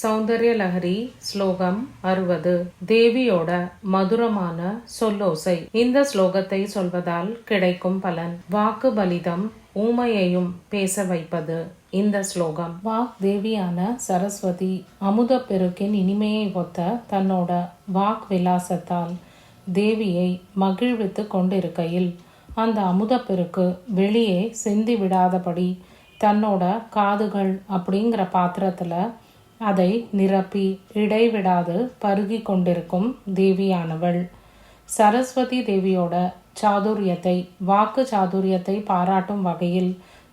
சௌந்தர்ய லஹரி ஸ்லோகம் 60. தேவியோட மதுரமான சொல்லோசை. இந்த ஸ்லோகத்தை சொல்வதால் கிடைக்கும் பலன். வாக்கு பலிதம், ஊமையையும் பேச வைப்பது. இந்த ஸ்லோகம் வாக் தேவியான சரஸ்வதி அமுத பெருக்கின் இனிமையை ஒத்த தன்னோட வாக் விலாசத்தால் தேவியை மகிழ்வித்து கொண்டிருக்கையில் அந்த அமுத பெருக்கு வெளியே சிந்தி விடாதபடி தன்னோட காதுகள் அப்படிங்கிற பாத்திரத்துல அதை நிரப்பி இடைவிடாது பருகி கொண்டிருக்கும் தேவியானவள். சரஸ்வதி தேவியோட சாதுரியத்தை, வாக்கு சாதுரியத்தை பாராட்டும் வகையில்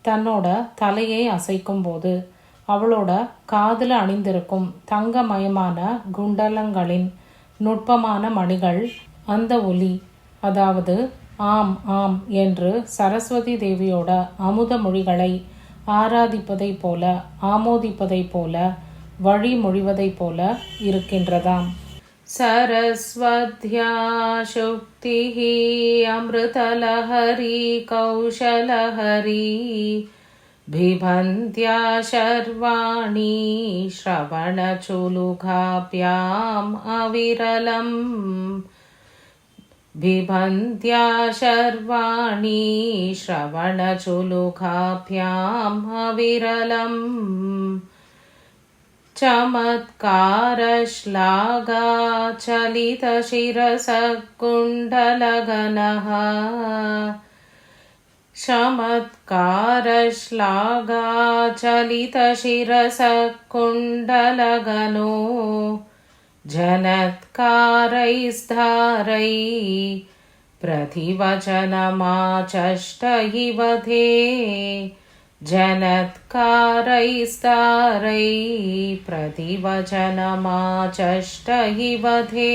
தன்னோட தலையை அசைக்கும் போது அவளோட காதில் அணிந்திருக்கும் தங்கமயமான குண்டலங்களின் நுட்பமான மணிகள் அந்த ஒலி, அதாவது ஆம் ஆம் என்று சரஸ்வதி தேவியோட அமுத மொழிகளை ஆராதிப்பதை போல, ஆமோதிப்பதை போல, வழிமொழிவதை போல இருக்கின்றதாம். சரஸ்வத்யா சுக்திஹி அமிர்தலஹரி கௌஷலஹரி பிபந்த்யா சர்வாணி ஸ்ரவணச்சுலுகாப்யாம் அவிரலம் பிபந்த்யா சர்வாணி ஸ்ரவணச்சுலுகாப்யாம் அவிரலம் चमत्कारश्लाघा चलितशिरसकुण्डलगनः चमत्कारश्लाघा चलितशिरसकुण्डलगनो जनत्कारैस्धारै प्रतिवचनमाचष्ट इव ते जनत्कारैस्तारै प्रतिवचनमाचष्ट इव ते।